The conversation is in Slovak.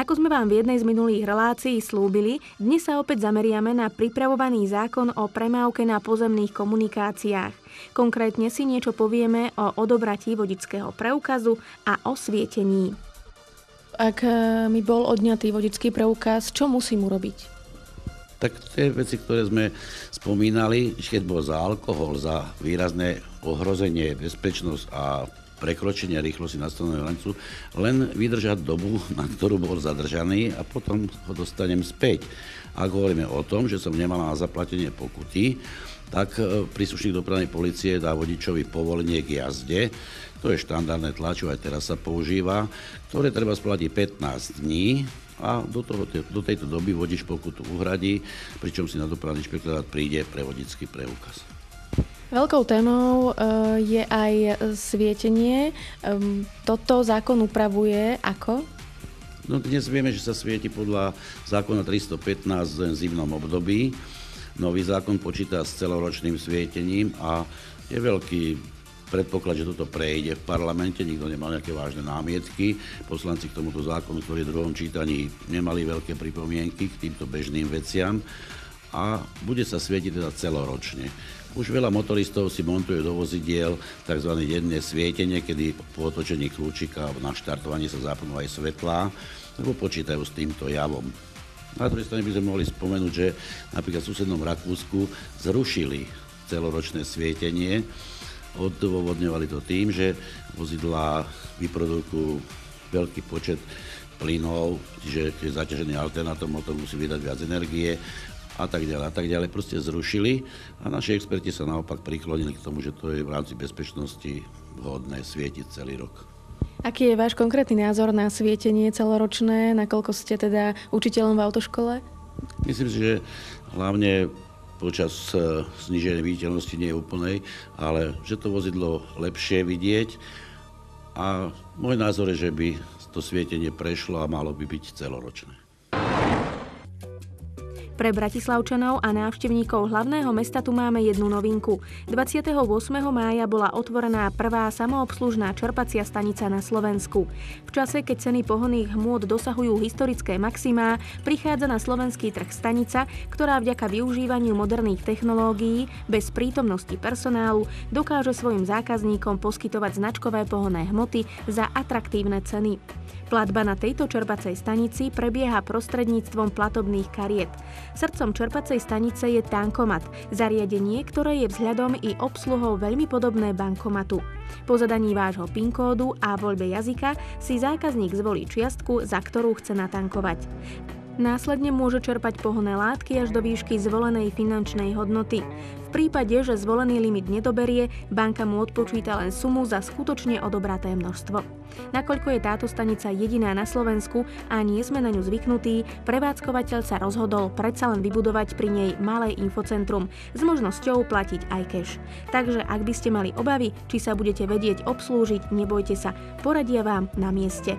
Ako sme vám v jednej z minulých relácií slúbili, dnes sa opäť zameriame na pripravovaný zákon o premávke na pozemných komunikáciách. Konkrétne si niečo povieme o odobratí vodičského preukazu a o svietení. Ak mi bol odňatý vodičský preukaz, čo musím urobiť? Tak tie veci, ktoré sme spomínali, keď bol za alkohol, za výrazné ohrozenie, bezpečnosť a prekročenie rýchlosti na stanovenú hranicu, len vydržať dobu, na ktorú bol zadržaný a potom ho dostanem späť. Ak hovoríme o tom, že som nemal na zaplatenie pokuty, tak príslušník dopravnej polície dá vodičovi povolenie k jazde. To je štandardné tlačo, aj teraz sa používa, ktoré treba splatiť 15 dní a do tejto doby vodič pokutu uhradí, pričom si na dopravný inšpektorát príde pre vodičský preukaz. Veľkou témou je aj svietenie. Toto zákon upravuje ako? No dnes vieme, že sa svieti podľa zákona 315 v zimnom období. Nový zákon počíta s celoročným svietením a je veľký predpoklad, že toto prejde v parlamente, nikto nemal nejaké vážne námietky. Poslanci k tomuto zákonu, ktorý v druhom čítaní nemali veľké pripomienky k týmto bežným veciam a bude sa svietiť teda celoročne. Už veľa motoristov si montuje do vozidiel tzv. Denné svietenie, kedy po otočení kľúčika na štartovanie sa zapnú aj svetlá, lebo počítajú s týmto javom. Na druhej strane by sme mohli spomenúť, že napríklad v susednom Rakúsku zrušili celoročné svietenie. Odôvodňovali to tým, že vozidlá vyprodukujú veľký počet plynov, čiže keď je zaťažený alternátor, motor musí vydať viac energie a tak ďalej. Proste zrušili a naši experti sa naopak priklonili k tomu, že to je v rámci bezpečnosti vhodné svietiť celý rok. Aký je váš konkrétny názor na svietenie celoročné? Nakoľko ste teda učiteľom v autoškole? Myslím si, že hlavne počas zníženia viditeľnosti nie je úplnej, ale že to vozidlo lepšie vidieť a môj názor je, že by to svietenie prešlo a malo by byť celoročné. Pre Bratislavčanov a návštevníkov hlavného mesta tu máme jednu novinku. 28. mája bola otvorená prvá samoobslužná čerpacia stanica na Slovensku. V čase, keď ceny pohonných hmôt dosahujú historické maximá, prichádza na slovenský trh stanica, ktorá vďaka využívaniu moderných technológií bez prítomnosti personálu dokáže svojim zákazníkom poskytovať značkové pohonné hmoty za atraktívne ceny. Platba na tejto čerpacej stanici prebieha prostredníctvom platobných kariet. Srdcom čerpacej stanice je tankomat, zariadenie, ktoré je vzhľadom i obsluhou veľmi podobné bankomatu. Po zadaní vášho PIN kódu a voľbe jazyka si zákazník zvolí čiastku, za ktorú chce natankovať. Následne môže čerpať pohonné látky až do výšky zvolenej finančnej hodnoty. V prípade, že zvolený limit nedoberie, banka mu odpočíta len sumu za skutočne odobraté množstvo. Nakoľko je táto stanica jediná na Slovensku a nie sme na ňu zvyknutí, prevádzkovateľ sa rozhodol predsa len vybudovať pri nej malé infocentrum s možnosťou platiť aj cash. Takže ak by ste mali obavy, či sa budete vedieť obslúžiť, nebojte sa, poradia vám na mieste.